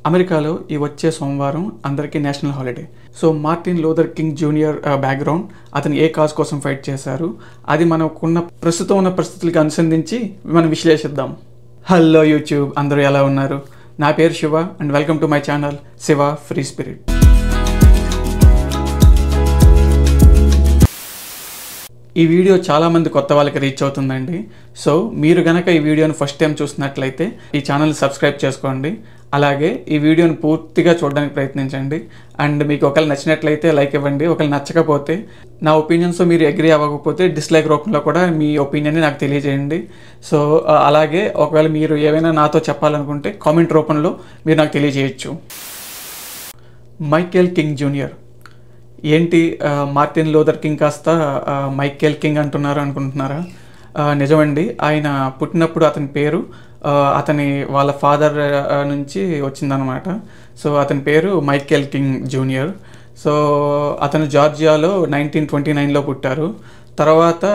అమెరికాలో ఈ వచ్చే సోమవారం అందరికీ national holiday. So Martin Luther king junior background, అతను ఏ కాజ్ కోసం ఫైట్ చేశారు, అది మనకున్న ప్రస్తుతం ఉన్న పరిస్థితులకి అనుసంధించి మనం విశ్లేషిద్దాం. హలో యూట్యూబ్, అందరూ ఎలా ఉన్నారు? నా పేరు Shiva and welcome to my channel Shiva free spirit. ఈ వీడియో చాలామంది కొత్త వాళ్ళకి రీచ్ అవుతుందండి. సో మీరు కనుక ఈ వీడియోని ఫస్ట్ టైం చూస్తున్నట్లయితే ఈ ఛానల్ని సబ్స్క్రైబ్ చేసుకోండి. అలాగే ఈ వీడియోని పూర్తిగా చూడడానికి ప్రయత్నించండి. అండ్ మీకు ఒకవేళ నచ్చినట్లయితే లైక్ ఇవ్వండి. ఒకవేళ నచ్చకపోతే, నా ఒపీనియన్స్తో మీరు అగ్రీ అవ్వకపోతే డిస్లైక్ రూపంలో కూడా మీ ఒపీనియన్ని నాకు తెలియజేయండి. సో అలాగే ఒకవేళ మీరు ఏమైనా నాతో చెప్పాలనుకుంటే కామెంట్ రూపంలో మీరు నాకు తెలియజేయచ్చు. మైకేల్ కింగ్ జూనియర్ ఏంటి, మార్టిన్ లూథర్ కింగ్ కాస్త మైకేల్ కింగ్ అంటున్నారు అనుకుంటున్నారా? నిజమండి. ఆయన పుట్టినప్పుడు అతని పేరు అతని వాళ్ళ ఫాదర్ నుంచి వచ్చిందనమాట. సో అతని పేరు మైకేల్ కింగ్ జూనియర్. సో అతను జార్జియాలో 1929లో పుట్టారు. తర్వాత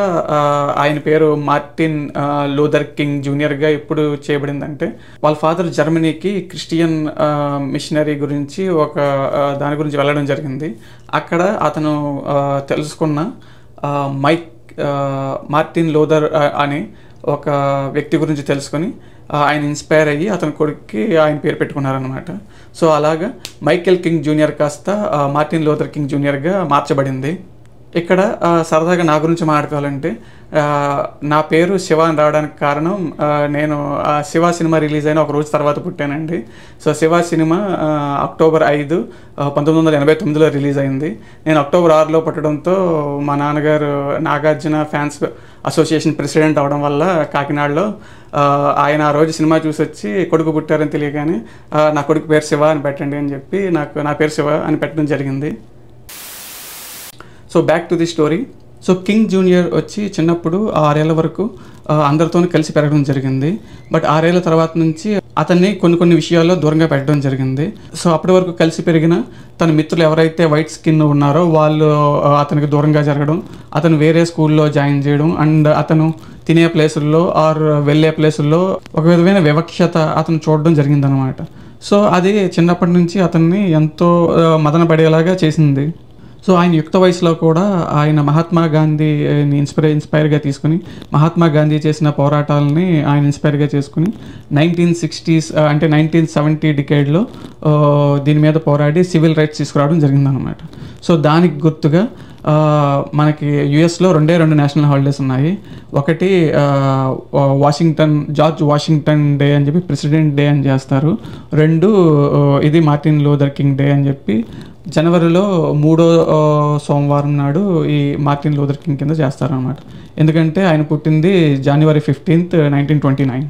ఆయన పేరు మార్టిన్ లూథర్ కింగ్ జూనియర్గా ఎప్పుడు చేయబడిందంటే, వాళ్ళ ఫాదర్ జర్మనీకి క్రిస్టియన్ మిషనరీ గురించి దాని గురించి వెళ్ళడం జరిగింది. అక్కడ అతను తెలుసుకున్న మార్టిన్ లూథర్ అనే ఒక వ్యక్తి గురించి తెలుసుకొని ఆయన ఇన్స్పైర్ అయ్యి అతని కొడుక్కి ఆయన పేరు పెట్టుకున్నారనమాట. సో అలాగా మైకేల్ కింగ్ జూనియర్ కాస్త మార్టిన్ లూథర్ కింగ్ జూనియర్గా మార్చబడింది. ఇక్కడ సరదాగా నా గురించి మాట్లాడుకోవాలంటే, నా పేరు శివ అని రావడానికి కారణం, నేను శివ సినిమా రిలీజ్ అయిన ఒక రోజు తర్వాత పుట్టానండి. సో శివ సినిమా అక్టోబర్ 5, 1989లో రిలీజ్ అయింది. నేను అక్టోబర్ 6లో పుట్టడంతో మా నాన్నగారు నాగార్జున ఫ్యాన్స్ అసోసియేషన్ ప్రెసిడెంట్ అవడం వల్ల కాకినాడలో ఆయన ఆ రోజు సినిమా చూసి వచ్చి కొడుకు పుట్టారని తెలియగానే నా కొడుకు పేరు శివ అని పెట్టండి అని చెప్పి నా పేరు శివ అని పెట్టడం జరిగింది. So back to the story. So king junior వచ్చి చిన్నప్పుడు 6 ఏళ్ళ వరకు అందరితో కలిసి పెరగడం జరిగింది. బట్ 6 ఏళ్ళ తర్వాత నుంచి అతన్ని కొన్ని విషయాల్లో దూరంగా పెట్టడం జరిగింది. సో అప్పటి వరకు కలిసి పెరిగిన తన మిత్రులు ఎవరైతే వైట్ స్కిన్ ఉన్నారో వాళ్ళు అతనికి దూరంగా జరగడం, అతను వేరే స్కూల్లో జాయిన్ చేయడం, అండ్ అతను తినే ప్లేసుల్లో ఆర్ వెళ్ళే ప్లేసుల్లో ఒక విధమైన వివక్షత అతను చూడడం జరిగిందనమాట. సో అది చిన్నప్పటి నుంచి అతన్ని ఎంతో మదన పడేలాగా చేసింది. సో ఆయన యుక్త వయసులో కూడా ఆయన మహాత్మా గాంధీని ఇన్స్పైర్గా తీసుకుని, మహాత్మా గాంధీ చేసిన పోరాటాలని ఆయన ఇన్స్పైర్గా చేసుకుని 1960s అంటే 1970 డికేడ్లో దీని మీద పోరాడి సివిల్ రైట్స్ తీసుకురావడం జరిగిందనమాట. సో దానికి గుర్తుగా మనకి యుఎస్లో 2 నేషనల్ హాలిడేస్ ఉన్నాయి. ఒకటి జార్జ్ వాషింగ్టన్ డే అని చెప్పి ప్రెసిడెంట్ డే అని చేస్తారు. 2 ఇది మార్టిన్ లూథర్ కింగ్ డే అని చెప్పి జనవరిలో 3వ సోమవారం నాడు ఈ మార్టిన్ లూథర్ కింగ్ కింద చేస్తారనమాట. ఎందుకంటే ఆయన పుట్టింది January 15th, 1929.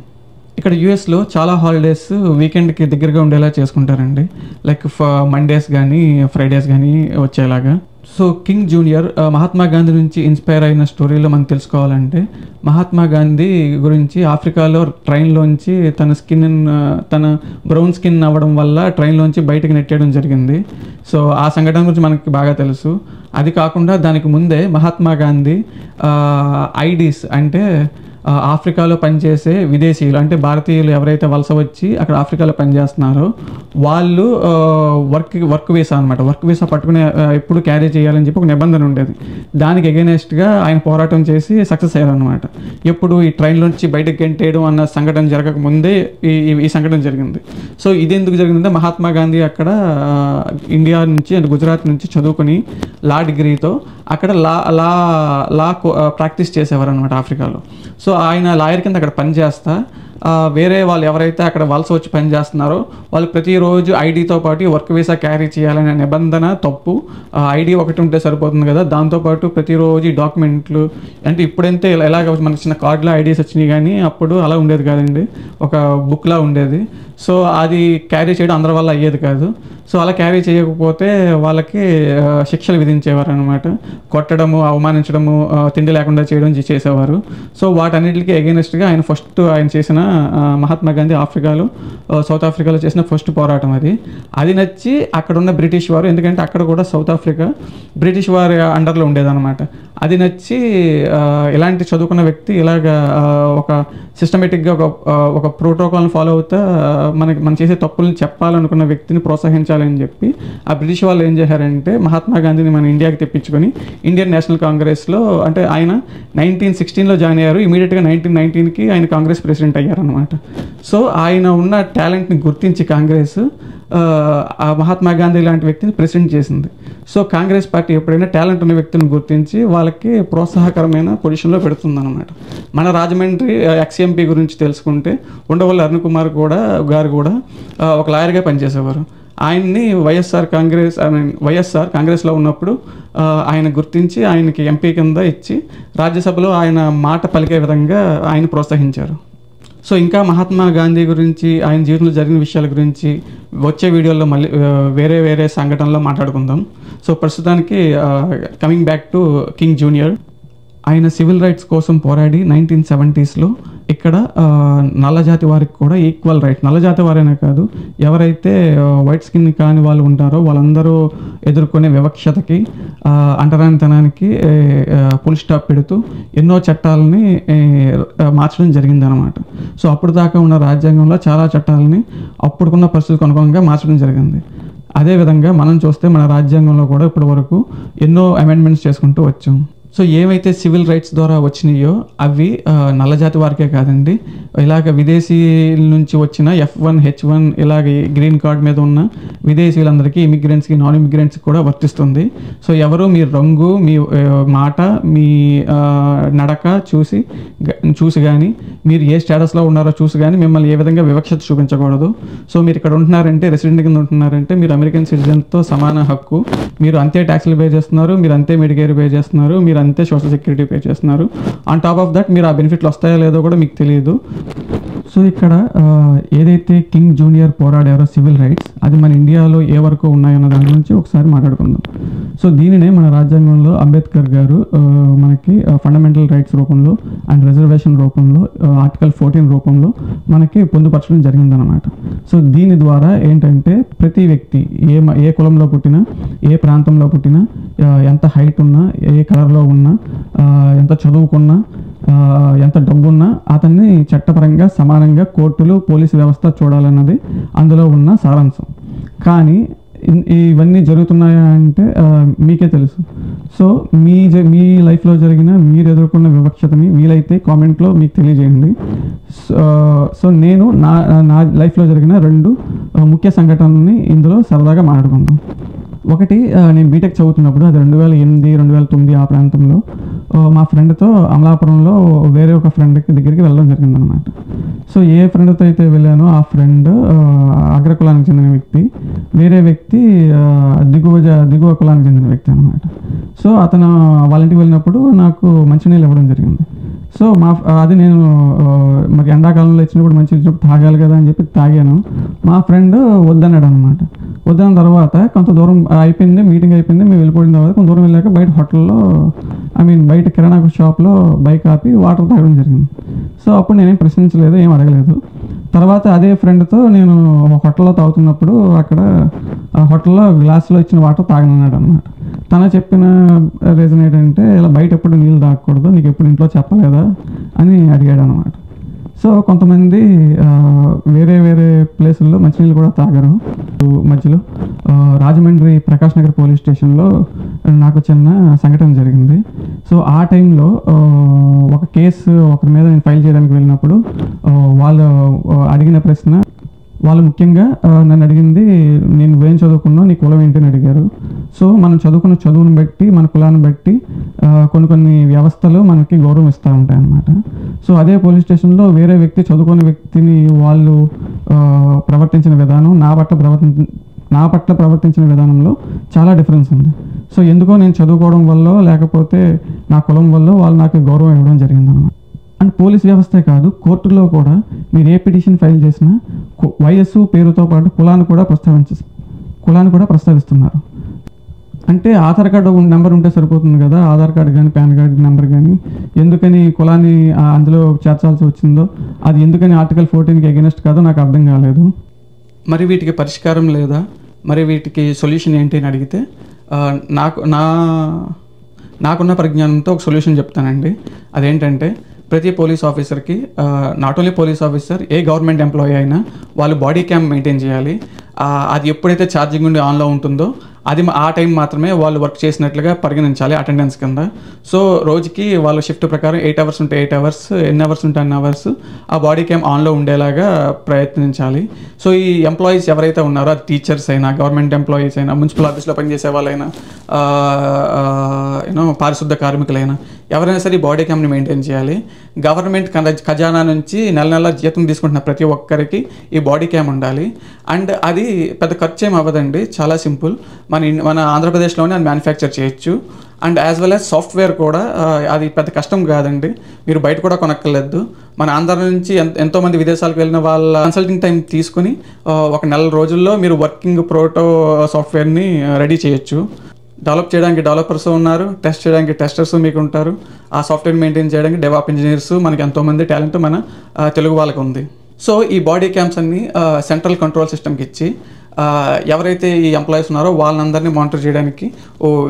ఇక్కడ యూఎస్లో చాలా హాలిడేస్ వీకెండ్కి దగ్గరగా ఉండేలా చేసుకుంటారండి. లైక్ మండేస్ కానీ ఫ్రైడేస్ కానీ వచ్చేలాగా. So king junior Mahatma Gandhi నుంచి ఇన్స్పైర్ అయిన స్టోరీలో మనం తెలుసుకోవాలంటే, మహాత్మా గాంధీ గురించి ఆఫ్రికాలో ట్రైన్లోంచి తన బ్రౌన్ స్కిన్ అవ్వడం వల్ల ట్రైన్లోంచి బయటకు నెట్టేయడం జరిగింది. సో ఆ సంఘటన గురించి మనకి బాగా తెలుసు. అది కాకుండా దానికి ముందే మహాత్మా గాంధీ ఐడీస్ అంటే ఆఫ్రికాలో పనిచేసే విదేశీయులు, అంటే భారతీయులు ఎవరైతే వలస వచ్చి అక్కడ ఆఫ్రికాలో పనిచేస్తున్నారో వాళ్ళు వర్క్ వీసా అనమాట, వర్క్ వీసా పట్టుకుని ఎప్పుడు క్యారీ చేయాలని చెప్పి ఒక నిబంధన ఉండేది. దానికి ఎగెనెస్ట్గా ఆయన పోరాటం చేసి సక్సెస్ అయ్యారనమాట. ఎప్పుడు ఈ ట్రైన్లోంచి బయటకు గెంటేయడం అన్న సంఘటన జరగక ముందే ఈ సంఘటన జరిగింది. సో ఇది ఎందుకు జరిగిందంటే, మహాత్మా గాంధీ అక్కడ ఇండియా నుంచి అంటే గుజరాత్ నుంచి చదువుకుని లా డిగ్రీతో అక్కడ లా ప్రాక్టీస్ చేసేవారు అనమాట ఆఫ్రికాలో. సో ఆయన లాయర్ కింద అక్కడ పనిచేస్తా వేరే వాళ్ళు ఎవరైతే అక్కడ వలస వచ్చి పని చేస్తున్నారో వాళ్ళు ప్రతిరోజు ఐడితో పాటు వర్క్ వీసా క్యారీ చేయాలనే నిబంధన తప్పు. ఐడి ఒకటి ఉంటే సరిపోతుంది కదా, దాంతోపాటు ప్రతిరోజు డాక్యుమెంట్లు, అంటే ఇప్పుడంతే ఎలాగ మనకి చిన్న కార్డులో ఐడీస్ వచ్చినాయి కానీ అప్పుడు అలా ఉండేది కాదండి, ఒక బుక్లా ఉండేది. సో అది క్యారీ చేయడం అందరి వల్ల అయ్యేది కాదు. సో అలా క్యారీ చేయకపోతే వాళ్ళకి శిక్షలు విధించేవారు అనమాట. కొట్టడము, అవమానించడము, తిండి లేకుండా చేయడం చేసేవారు. సో వాటన్నిటికీ ఎగెనెస్ట్గా ఆయన చేసిన మహాత్మా గాంధీ సౌత్ ఆఫ్రికాలో చేసిన ఫస్ట్ పోరాటం అది నచ్చి అక్కడున్న బ్రిటిష్ వారు, ఎందుకంటే అక్కడ కూడా సౌత్ ఆఫ్రికా బ్రిటిష్ వారి అండర్లో ఉండేదన్నమాట, అది నచ్చి ఇలాంటి చదువుకున్న వ్యక్తి ఇలాగ ఒక సిస్టమేటిక్గా ఒక ప్రోటోకాల్ని ఫాలో అవుతా మనం చేసే తప్పుల్ని చెప్పాలనుకున్న వ్యక్తిని ప్రోత్సహించాలని చెప్పి ఆ బ్రిటిష్ వాళ్ళు ఏం చేశారంటే మహాత్మా గాంధీని మన ఇండియాకి తెప్పించుకొని ఇండియన్ నేషనల్ కాంగ్రెస్లో, అంటే ఆయన 1916లో జాయిన్ అయ్యారు, ఇమీడియట్గా 1919కి ఆయన కాంగ్రెస్ ప్రెసిడెంట్ అయ్యారనమాట. సో ఆయన ఉన్న టాలెంట్ని గుర్తించి కాంగ్రెస్ ఆ మహాత్మా గాంధీ లాంటి వ్యక్తిని ప్రెసిడెంట్ చేసింది. సో కాంగ్రెస్ పార్టీ ఎప్పుడైనా టాలెంట్ ఉన్న వ్యక్తిని గుర్తించి వాళ్ళకి ప్రోత్సాహకరమైన పొజిషన్లో పెడుతుందన్నమాట. మన రాజమండ్రి ఎక్స్ఎంపీ గురించి తెలుసుకుంటే ఉండవల్లి అరుణ్ కుమార్ గారు కూడా ఒక లాయర్గా పనిచేసేవారు. ఆయన్ని వైఎస్ఆర్ కాంగ్రెస్లో ఉన్నప్పుడు ఆయన గుర్తించి ఆయనకి ఎంపీ కింద ఇచ్చి రాజ్యసభలో ఆయన మాట పలికే విధంగా ఆయన ప్రోత్సహించారు. సో ఇంకా మహాత్మా గాంధీ గురించి, ఆయన జీవితంలో జరిగిన విషయాల గురించి వచ్చే వీడియోలో మళ్ళీ వేరే సంఘటనలో మాట్లాడుకుందాం. సో ప్రస్తుతానికి coming back to king junior. ఆయన సివిల్ రైట్స్ కోసం పోరాడి 1970sలో ఇక్కడ నల్లజాతి వారికి కూడా ఈక్వల్ రైట్, నల్లజాతి వారైనా కాదు, ఎవరైతే వైట్ స్కిన్ కాని వాళ్ళు ఉంటారో వాళ్ళందరూ ఎదుర్కొనే వివక్షతకి, అంటరానితనానికి ఫుల్ స్టాప్ పెడుతూ ఎన్నో చట్టాలని మార్చడం జరిగిందనమాట. సో అప్పుడు దాకా ఉన్న రాజ్యాంగంలో చాలా చట్టాలని అప్పుడుకున్న పరిస్థితులకు అనుగుణంగా మార్చడం జరిగింది. అదేవిధంగా మనం చూస్తే మన రాజ్యాంగంలో కూడా ఇప్పటి వరకు ఎన్నో అమెండ్మెంట్స్ చేసుకుంటూ వచ్చాం. సో ఏవైతే సివిల్ రైట్స్ ద్వారా వచ్చినాయో అవి నల్లజాతి వారికే కాదండి, ఇలాగ విదేశీల నుంచి వచ్చిన F1, H1 ఇలాగ గ్రీన్ కార్డ్ మీద ఉన్న విదేశీయులందరికీ, ఇమిగ్రెంట్స్కి, నాన్ ఇమిగ్రెంట్స్కి కూడా వర్తిస్తుంది. సో ఎవరు మీ రంగు, మీ మాట, మీ నడక చూసి కానీ, మీరు ఏ స్టేటస్లో ఉన్నారో చూసి కానీ మిమ్మల్ని ఏ విధంగా వివక్షత చూపించకూడదు. సో మీరు ఇక్కడ ఉంటున్నారంటే, రెసిడెంట్ కింద ఉంటున్నారంటే మీరు అమెరికన్ సిటిజన్తో సమాన హక్కు, మీరు అంతే ట్యాక్స్లు పే చేస్తున్నారు, మీరు అంతే మెడికేర్ పే చేస్తున్నారు, మీరు అంతే సోషల్ సెక్యూరిటీ పే చేస్తున్నారు. ఆన్ టాప్ ఆఫ్ దట్ మీరు ఆ బెనిఫిట్లు వస్తాయో లేదో కూడా మీకు తెలియదు. సో ఇక్కడ ఏదైతే కింగ్ జూనియర్ పోరాడారో సివిల్ రైట్స్, అది మన ఇండియాలో ఏ వరకు ఉన్నాయన్న దాని గురించి ఒకసారి మాట్లాడుకుందాం. సో దీనినే మన రాజ్యాంగంలో అంబేద్కర్ గారు మనకి ఫండమెంటల్ రైట్స్ రూపంలో అండ్ రిజర్వేషన్ రూపంలో ఆర్టికల్ 14 రూపంలో మనకి పొందుపరచడం జరిగిందనమాట. సో దీని ద్వారా ఏంటంటే ప్రతి వ్యక్తి ఏ కులంలో పుట్టినా, ఏ ప్రాంతంలో పుట్టినా, ఎంత హైట్ ఉన్నా, ఏ కలర్లో ఉన్నా, ఎంత చదువుకున్నా, ఎంత డబ్బున్నా అతన్ని చట్టపరంగా సమానంగా కోర్టులు, పోలీసు వ్యవస్థ చూడాలన్నది అందులో ఉన్న సారాంశం. కానీ ఇవన్నీ జరుగుతున్నాయా అంటే మీకే తెలుసు. సో మీ లైఫ్లో జరిగిన, మీరు ఎదుర్కొన్న వివక్షతని వీలైతే కామెంట్లో మీకు తెలియజేయండి. సో నేను నా లైఫ్లో జరిగిన 2 ముఖ్య సంఘటనల్ని ఇందులో సరదాగా మాట్లాడుకుందాం. ఒకటి, నేను బీటెక్ చదువుతున్నప్పుడు, అది 2008, 2009 ఆ ప్రాంతంలో మా ఫ్రెండ్తో అమలాపురంలో వేరే ఒక ఫ్రెండ్ దగ్గరికి వెళ్ళడం జరిగిందనమాట. సో ఏ ఫ్రెండ్తో అయితే వెళ్ళానో ఆ ఫ్రెండ్ అగ్రకులానికి చెందిన వ్యక్తి, వేరే వ్యక్తి దిగువ కులానికి చెందిన వ్యక్తి అనమాట. సో అతను వాళ్ళ ఇంటికి వెళ్ళినప్పుడు నాకు మంచినీళ్ళు ఇవ్వడం జరిగింది. సో అది నేను మరి ఎండాకాలంలో ఇచ్చినప్పుడు మంచి ఇచ్చినప్పుడు తాగాలి కదా అని చెప్పి తాగాను. మా ఫ్రెండ్ వద్దన్నాడు అనమాట. వద్దన్న తర్వాత కొంత దూరం అయిపోయింది, మీటింగ్ అయిపోయింది, మేము వెళ్ళిపోయిన తర్వాత కొంత దూరం వెళ్ళాక బయట హోటల్లో, బయట కిరాణా షాప్లో బైక్ ఆపి వాటర్ తాగడం జరిగింది. సో అప్పుడు నేనేం ప్రశ్నించలేదు, ఏం అడగలేదు. తర్వాత అదే ఫ్రెండ్తో నేను హోటల్లో తాగుతున్నప్పుడు అక్కడ హోటల్లో గ్లాసులో ఇచ్చిన వాటర్ తాగనన్నాడు అనమాట. తన చెప్పిన రీజన్ ఏంటంటే, ఇలా బయట ఎప్పుడు నీళ్ళు తాగకూడదు, నీకు ఎప్పుడు ఇంట్లో చెప్పలేదా అని అడిగాడు అనమాట. సో కొంతమంది వేరే ప్లేసుల్లో మంచినీళ్ళు కూడా తాగరు. మధ్యలో రాజమండ్రి ప్రకాష్ నగర్ పోలీస్ స్టేషన్లో నాకు చిన్న సంఘటన జరిగింది. సో ఆ టైంలో ఒక కేసు ఒకరి మీద నేను ఫైల్ చేయడానికి వెళ్ళినప్పుడు వాళ్ళు అడిగిన ప్రశ్న, వాళ్ళు ముఖ్యంగా నన్ను అడిగింది, నేను ఏం చదువుకున్నావు, నీ కులం ఏంటి అని అడిగారు. సో మనం చదువుకున్న చదువుని బట్టి, మన కులాన్ని బట్టి కొన్ని వ్యవస్థలు మనకి గౌరవం ఇస్తూ ఉంటాయి అన్నమాట. సో అదే పోలీస్ స్టేషన్లో వేరే వ్యక్తి, చదువుకున్న వ్యక్తిని వాళ్ళు ప్రవర్తించిన విధానం నా పట్ల ప్రవర్తించిన విధానంలో చాలా డిఫరెన్స్ ఉంది. సో ఎందుకో నేను చదువుకోవడం వల్ల, లేకపోతే నా కులం వల్ల వాళ్ళు నాకు గౌరవం ఇవ్వడం జరిగిందన్నమాట. అండ్ పోలీస్ వ్యవస్థే కాదు, కోర్టులో కూడా మీరు ఏ పిటిషన్ ఫైల్ చేసినా వయస్సు, పేరుతో పాటు కులాన్ని కూడా ప్రస్తావిస్తున్నారు. అంటే ఆధార్ కార్డు నెంబర్ ఉంటే సరిపోతుంది కదా, ఆధార్ కార్డు కానీ పాన్ కార్డు నెంబర్ కానీ ఎందుకని కులాన్ని అందులో చేర్చాల్సి వచ్చిందో, అది ఎందుకని ఆర్టికల్ 14కి అగెనిస్ట్ కాదో నాకు అర్థం కాలేదు. మరి వీటికి పరిష్కారం లేదా, మరి వీటికి సొల్యూషన్ ఏంటి అని అడిగితే నాకున్న పరిజ్ఞానంతో ఒక సొల్యూషన్ చెప్తానండి. అదేంటంటే, ప్రతి పోలీస్ ఆఫీసర్కి, not only police officer, A government employee అయినా వాళ్ళు బాడీ క్యామ్ మెయింటైన్ చేయాలి. అది ఎప్పుడైతే ఛార్జింగ్ ఉండి ఆన్లో ఉంటుందో అది ఆ టైం మాత్రమే వాళ్ళు వర్క్ చేసినట్లుగా పరిగణించాలి అటెండెన్స్ కింద. సో రోజుకి వాళ్ళ షిఫ్ట్ ప్రకారం 8 అవర్స్ ఉంటే 8 అవర్స్, ఎన్ని అవర్స్ ఉంటే అన్ని అవర్స్ ఆ బాడీ క్యామ్ ఆన్లో ఉండేలాగా ప్రయత్నించాలి. సో ఈ ఎంప్లాయీస్ ఎవరైతే ఉన్నారో, అది టీచర్స్ అయినా, గవర్నమెంట్ ఎంప్లాయీస్ అయినా, మున్సిపల్ ఆఫీస్లో పనిచేసే వాళ్ళైనా, పారిశుద్ధ కార్మికులైనా, ఎవరైనా సరే బాడీ క్యామ్ని మెయింటైన్ చేయాలి. గవర్నమెంట్ ఖజానా నుంచి నెల నెల జీతం తీసుకుంటున్న ప్రతి ఒక్కరికి ఈ బాడీ క్యామ్ ఉండాలి. అండ్ అది పెద్ద ఖర్చు ఏం అవ్వదండి, చాలా సింపుల్. మన ఆంధ్రప్రదేశ్లోనే అది మ్యానుఫ్యాక్చర్ చేయొచ్చు. And as well as software కూడా అది పెద్ద కష్టం కాదండి, మీరు బయట కూడా కొనక్కర్లేదు. మన ఆంధ్ర నుంచి ఎంతోమంది విదేశాలకు వెళ్ళిన వాళ్ళ కన్సల్టింగ్ టైం తీసుకుని ఒక నెల రోజుల్లో మీరు వర్కింగ్ ప్రోటో సాఫ్ట్వేర్ని రెడీ చేయొచ్చు. డెవలప్ చేయడానికి డెవలపర్స్ ఉన్నారు, టెస్ట్ చేయడానికి టెస్టర్స్ మీకు ఉంటారు, ఆ సాఫ్ట్వేర్ మెయింటైన్ చేయడానికి డెవాప్ ఇంజనీర్స్, మనకి ఎంతోమంది టాలెంట్ మన తెలుగు వాళ్ళకు ఉంది. సో ఈ బాడీ క్యామ్స్ అన్ని సెంట్రల్ కంట్రోల్ సిస్టమ్కి ఇచ్చి ఎవరైతే ఈ ఎంప్లాయీస్ ఉన్నారో వాళ్ళందరినీ మానిటర్ చేయడానికి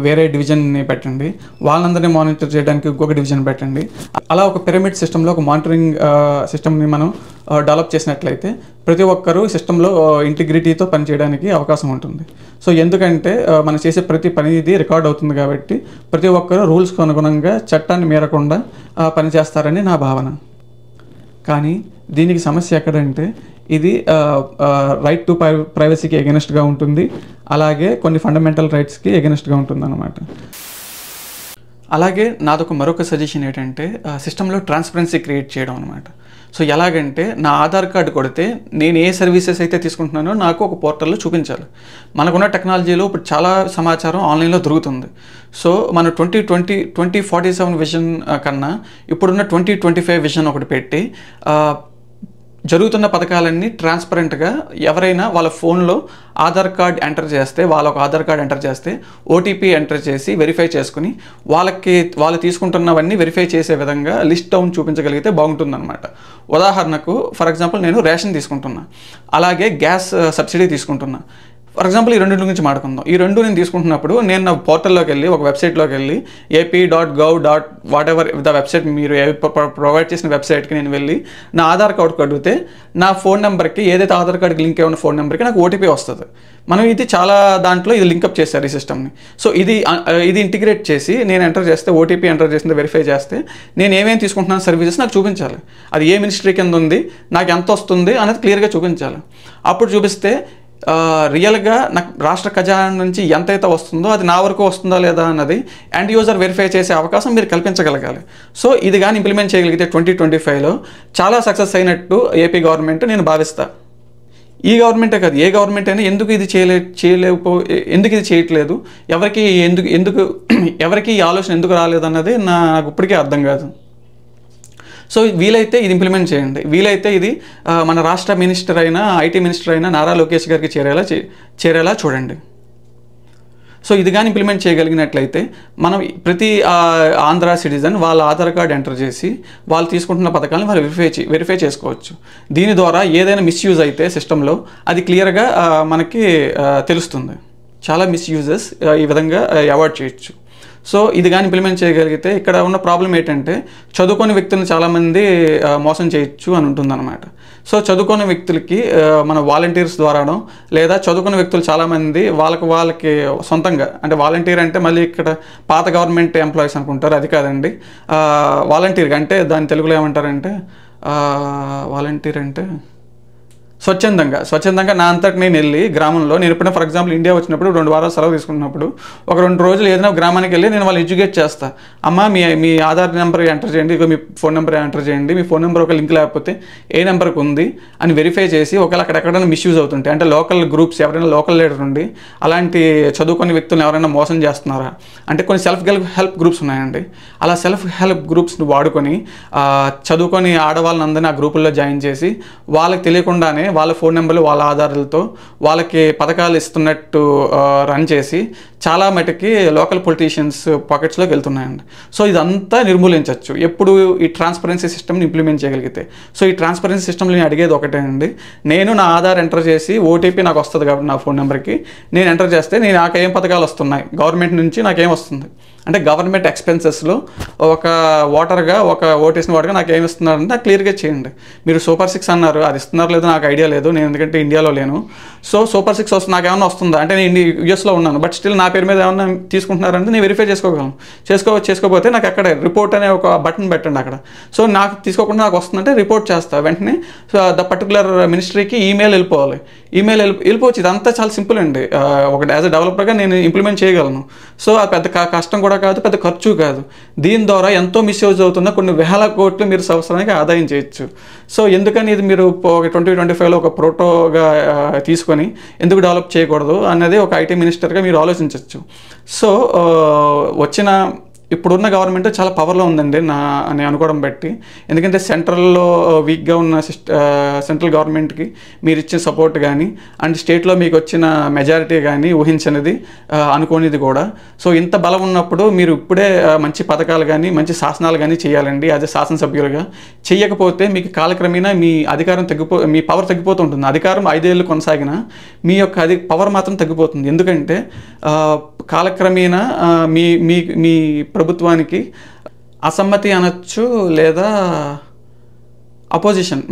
వేరే డివిజన్ని పెట్టండి, వాళ్ళందరినీ మానిటర్ చేయడానికి ఇంకొక డివిజన్ పెట్టండి. అలా ఒక పిరమిడ్ సిస్టంలో ఒక మానిటరింగ్ సిస్టమ్ని మనం డెవలప్ చేసినట్లయితే ప్రతి ఒక్కరూ సిస్టంలో ఇంటిగ్రిటీతో పనిచేయడానికి అవకాశం ఉంటుంది. సో ఎందుకంటే మనం చేసే ప్రతి పని ఇది రికార్డ్ అవుతుంది కాబట్టి ప్రతి ఒక్కరూ రూల్స్కి అనుగుణంగా చట్టాన్ని మీరకుండా పనిచేస్తారని నా భావన. కానీ దీనికి సమస్య ఎక్కడంటే ఇది రైట్ టు ప్రైవసీకి ఎగెనిస్ట్గా ఉంటుంది, అలాగే కొన్ని ఫండమెంటల్ రైట్స్కి ఎగెనిస్ట్గా ఉంటుంది అన్నమాట. అలాగే నాదొక మరొక సజెషన్ ఏంటంటే సిస్టంలో ట్రాన్స్పరెన్సీ క్రియేట్ చేయడం అనమాట. సో ఎలాగంటే నా ఆధార్ కార్డు కొడితే నేను ఏ సర్వీసెస్ అయితే తీసుకుంటున్నానో నాకు ఒక పోర్టల్లో చూపించాలి. మనకున్న టెక్నాలజీలో ఇప్పుడు చాలా సమాచారం ఆన్లైన్లో దొరుకుతుంది. సో మన 2047 విజన్ కన్నా ఇప్పుడున్న 2025 విజన్ ఒకటి పెట్టి జరుగుతున్న పథకాలన్నీ ట్రాన్స్పరెంట్గా ఎవరైనా వాళ్ళ ఫోన్లో ఆధార్ కార్డ్ ఎంటర్ చేస్తే, వాళ్ళొక ఆధార్ కార్డ్ ఎంటర్ చేస్తే ఓటీపీ ఎంటర్ చేసి వెరిఫై చేసుకుని వాళ్ళు తీసుకుంటున్నవన్నీ వెరిఫై చేసే విధంగా లిస్ట్ డౌన్ చూపించగలిగితే బాగుంటుందన్నమాట. ఉదాహరణకు ఫర్ ఎగ్జాంపుల్ నేను రేషన్ తీసుకుంటున్నా, అలాగే గ్యాస్ సబ్సిడీ తీసుకుంటున్నా. ఫర్ ఎగ్జాంపుల్ ఈ రెండు గురించి మాట్లాడుకుందాం. ఈ రెండు నేను తీసుకుంటున్నప్పుడు నేను నా పోర్టల్లోకి వెళ్ళి ఒక వెబ్సైట్లోకి వెళ్ళి AP.gov.whatever ద వెబ్సైట్ మీరు ప్రొవైడ్ చేసిన వెబ్సైట్కి నేను వెళ్ళి నా ఆధార్ కార్డు అడిగితే నా ఫోన్ నెంబర్కి, ఏదైతే ఆధార్ కార్డుకి లింక్ అయి ఉన్న ఫోన్ నెంబర్కి నాకు ఓటీపీ వస్తుంది. మనం ఇది చాలా దాంట్లో ఇది లింకప్ చేశారు ఈ సిస్టమ్ని. సో ఇది ఇంటిగ్రేట్ చేసి నేను ఎంటర్ చేస్తే, ఓటీపీ ఎంటర్ చేసింది వెరిఫై చేస్తే నేను ఏమేమి తీసుకుంటున్నాను సర్వీసెస్ నాకు చూపించాలి. అది ఏ మినిస్ట్రీ కింద ఉంది, నాకు ఎంత వస్తుంది అనేది క్లియర్గా చూపించాలి. అప్పుడు చూపిస్తే రియల్గా నాకు రాష్ట్ర ఖజానా నుంచి ఎంతైతే వస్తుందో అది నా వరకు వస్తుందా లేదా అన్నది ఎండ్ యూజర్ వెరిఫై చేసే అవకాశం మీరు కల్పించగలగాలి. సో ఇది కానీ ఇంప్లిమెంట్ చేయగలిగితే 2025లో చాలా సక్సెస్ అయినట్టు ఏపీ గవర్నమెంట్ నేను భావిస్తాను. ఈ గవర్నమెంటే కాదు, ఏ గవర్నమెంట్ అయినా ఎందుకు ఇది ఎందుకు ఇది చేయట్లేదు, ఎవరికి ఈ ఆలోచన ఎందుకు రాలేదన్నది నాకు ఇప్పటికీ అర్థం కాదు. సో వీలైతే ఇది ఇంప్లిమెంట్ చేయండి. వీలైతే ఇది మన రాష్ట్ర మినిస్టర్ అయినా, ఐటీ మినిస్టర్ అయినా నారా లోకేష్ గారికి చేరేలా చూడండి. సో ఇది కానీ ఇంప్లిమెంట్ చేయగలిగినట్లయితే మనం ప్రతి ఆంధ్ర సిటిజన్ వాళ్ళ ఆధార్ కార్డు ఎంటర్ చేసి వాళ్ళు తీసుకుంటున్న పథకాలను వాళ్ళు వెరిఫై చేసుకోవచ్చు. దీని ద్వారా ఏదైనా మిస్యూజ్ అయితే సిస్టంలో అది క్లియర్గా మనకి తెలుస్తుంది. చాలా మిస్యూజెస్ ఈ విధంగా అవాయిడ్ చేయొచ్చు. సో ఇది కానీ ఇంప్లిమెంట్ చేయగలిగితే ఇక్కడ ఉన్న ప్రాబ్లం ఏంటంటే చదువుకోని వ్యక్తులను చాలామంది మోసం చేయొచ్చు అని ఉంటుందన్నమాట. సో చదువుకోని వ్యక్తులకి మన వాలంటీర్స్ ద్వారానో, లేదా చదువుకున్న వ్యక్తులు చాలామంది వాళ్ళకి సొంతంగా, అంటే వాలంటీర్ అంటే మళ్ళీ ఇక్కడ పాత గవర్నమెంట్ ఎంప్లాయీస్ అనుకుంటారు, అది కాదండి. వాలంటీర్గా అంటే దాని తెలుగులో ఏమంటారంటే వాలంటీర్ అంటే స్వచ్ఛందంగా నా అంతటి నేను వెళ్ళి గ్రామంలో, నేను ఎప్పుడైనా ఫర్ ఎగ్జాంపుల్ ఇండియా వచ్చినప్పుడు 2 వారాలు సెలవు తీసుకున్నప్పుడు ఒక 2 రోజులు ఏదైనా గ్రామానికి వెళ్ళి నేను వాళ్ళు ఎడ్యుకేట్ చేస్తాను. అమ్మ మీ ఆధార్ నెంబర్ ఎంటర్ చేయండి, ఇక మీ ఫోన్ నెంబర్ ఎంటర్ చేయండి, మీ ఫోన్ నెంబర్ ఒక లింక్ లేకపోతే ఏ నెంబర్కి ఉంది అని వెరిఫై చేసి ఒకవేళ అక్కడెక్కడైనా మిస్యూజ్ అవుతుంటే, అంటే లోకల్ గ్రూప్స్ ఎవరైనా లోకల్ లీడర్ ఉండి అలాంటి చదువుకునే వ్యక్తులను ఎవరైనా మోసం చేస్తున్నారా అంటే కొన్ని సెల్ఫ్ హెల్ప్ గ్రూప్స్ ఉన్నాయండి. అలా సెల్ఫ్ హెల్ప్ గ్రూప్స్ని వాడుకొని చదువుకొని ఆడవాళ్ళందరినీ ఆ గ్రూపుల్లో జాయిన్ చేసి వాళ్ళకి తెలియకుండానే వాళ్ళ ఫోన్ నెంబర్లు వాళ్ళ ఆధారాలతో వాళ్ళకి పథకాలు ఇస్తున్నట్టు రన్ చేసి చాలా మటుకి లోకల్ పొలిటీషియన్స్ పాకెట్స్లోకి వెళ్తున్నాయండి. సో ఇదంతా నిర్మూలించవచ్చు ఎప్పుడు ఈ ట్రాన్స్పరెన్సీ సిస్టమ్ని ఇంప్లిమెంట్ చేయగలిగితే. సో ఈ ట్రాన్స్పరెన్సీ సిస్టమ్లో నేను అడిగేది ఒకటే అండి, నేను నా ఆధార్ ఎంటర్ చేసి ఓటీపీ నాకు వస్తుంది కాబట్టి నా ఫోన్ నెంబర్కి నేను ఎంటర్ చేస్తే నాకు ఏం పథకాలు వస్తున్నాయి, గవర్నమెంట్ నుంచి నాకేం వస్తుంది అంటే గవర్నమెంట్ ఎక్స్పెన్సెస్లో ఒక ఓటర్గా, ఒక ఓటేసిన వాటర్గా నాకు ఏమి ఇస్తున్నారంటే నాకు క్లియర్గా చేయండి. మీరు సూపర్ 6 అన్నారు, అది ఇస్తున్నారు లేదో నాకు ఐడియా లేదు, నేను ఎందుకంటే ఇండియాలో లేను. సో సూపర్ 6 వస్తుంది, నాకు ఏమన్నా వస్తుందా అంటే నేను యూఎస్లో ఉన్నాను, బట్ స్టిల్ నా పేరు మీద ఏమన్నా తీసుకుంటున్నారంటే నేను వెరిఫై చేసుకోగలను. చేసుకోకపోతే నాకు అక్కడ రిపోర్ట్ అనే ఒక బటన్ పెట్టండి అక్కడ. సో నాకు తీసుకోకుండా నాకు వస్తుందంటే రిపోర్ట్ చేస్తా వెంటనే. సో ద పర్టికులర్ మినిస్ట్రీకి ఈమెయిల్ వెళ్ళిపోవాలి. ఈమెయిల్ వెళ్ళిపోవచ్చు. ఇదంతా చాలా సింపుల్ అండి. ఒకటి యాజ్ అ డెవలపర్గా నేను ఇంప్లిమెంట్ చేయగలను. సో అది పెద్ద కష్టం కూడా కాదు, పెద్ద ఖర్చు కాదు. దీని ద్వారా ఎంతో మిస్యూజ్ అవుతున్న కొన్ని వేల కోట్లు మీరు సంవత్సరానికి ఆదాయం చేయొచ్చు. సో ఎందుకని ఇది మీరు 2025లో ఒక ప్రోటోగా తీసుకొని ఎందుకు డెవలప్ చేయకూడదు అన్నది ఒక ఐటీ మినిస్టర్గా మీరు ఆలోచించవచ్చు. సో ఇప్పుడున్న గవర్నమెంట్ చాలా పవర్లో ఉందండి నేను అనుకోవడం బట్టి. ఎందుకంటే సెంట్రల్లో వీక్గా ఉన్న సెంట్రల్ గవర్నమెంట్కి మీరు ఇచ్చిన సపోర్ట్ కానీ, అండ్ స్టేట్లో మీకు వచ్చిన మెజారిటీ కానీ ఊహించినది, అనుకోనిది కూడా. సో ఇంత బలం ఉన్నప్పుడు మీరు ఇప్పుడే మంచి పథకాలు కానీ, మంచి శాసనాలు కానీ చేయాలండి యాజ్ ఎ శాసనసభ్యులుగా. చేయకపోతే మీకు కాలక్రమేణా మీ అధికారం మీ పవర్ తగ్గిపోతుంటుంది. అధికారం 5 ఏళ్ళు కొనసాగినా మీ యొక్క పవర్ మాత్రం తగ్గిపోతుంది. ఎందుకంటే కాలక్రమేణా మీ ప్రభుత్వానికి అసమ్మతి అనొచ్చు, లేదా అపోజిషన్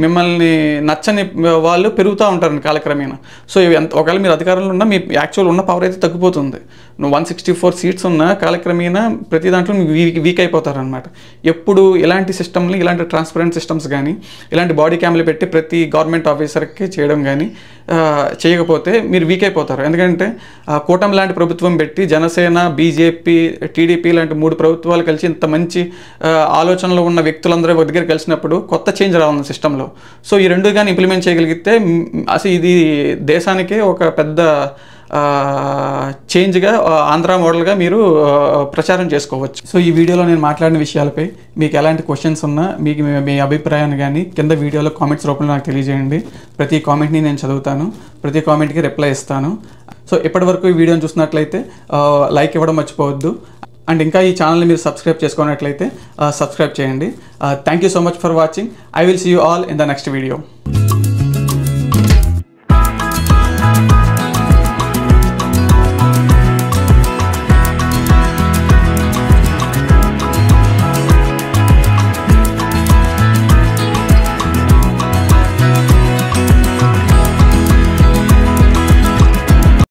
మిమ్మల్ని నచ్చని వాళ్ళు పెరుగుతూ ఉంటారండి కాలక్రమేణా. సో ఒకవేళ మీరు అధికారంలో ఉన్నా మీ యాక్చువల్ ఉన్న పవర్ అయితే తగ్గిపోతుంది. 164 సీట్స్ ఉన్న కాలక్రమేణా ప్రతి దాంట్లో వీక్ అయిపోతారనమాట. ఎప్పుడు ఇలాంటి సిస్టమ్ని, ఇలాంటి ట్రాన్స్పరెంట్ సిస్టమ్స్ కానీ, ఇలాంటి బాడీ క్యామ్లు పెట్టి ప్రతి గవర్నమెంట్ ఆఫీసర్కి చేయడం కానీ చేయకపోతే మీరు వీక్ అయిపోతారు. ఎందుకంటే కూటమి లాంటి ప్రభుత్వం పెట్టి జనసేన, బీజేపీ, టీడీపీ లాంటి 3 ప్రభుత్వాలు కలిసి ఇంత మంచి ఆలోచనలో ఉన్న వ్యక్తులందరూ ఒక దగ్గర కలిసినప్పుడు కొత్త చేంజ్ రావాలి సిస్టంలో. సో ఈ రెండు కానీ ఇంప్లిమెంట్ చేయగలిగితే అసలు ఇది దేశానికి ఒక పెద్ద చేంజ్గా, ఆంధ్ర మోడల్గా మీరు ప్రచారం చేసుకోవచ్చు. సో ఈ వీడియోలో నేను మాట్లాడిన విషయాలపై మీకు ఎలాంటి క్వశ్చన్స్ ఉన్నా, మీకు మీ అభిప్రాయాన్ని కానీ కింద వీడియోలో కామెంట్స్ రూపంలో నాకు తెలియజేయండి. ప్రతి కామెంట్ని నేను చదువుతాను, ప్రతి కామెంట్కి రిప్లై ఇస్తాను. సో ఇప్పటివరకు ఈ వీడియోని చూసినట్లయితే లైక్ ఇవ్వడం మర్చిపోవద్దు. అండ్ ఇంకా ఈ ఛానల్ని మీరు సబ్స్క్రైబ్ చేసుకున్నట్లయితే సబ్స్క్రైబ్ చేయండి. Thank you so much for watching. I will see you all in the next video.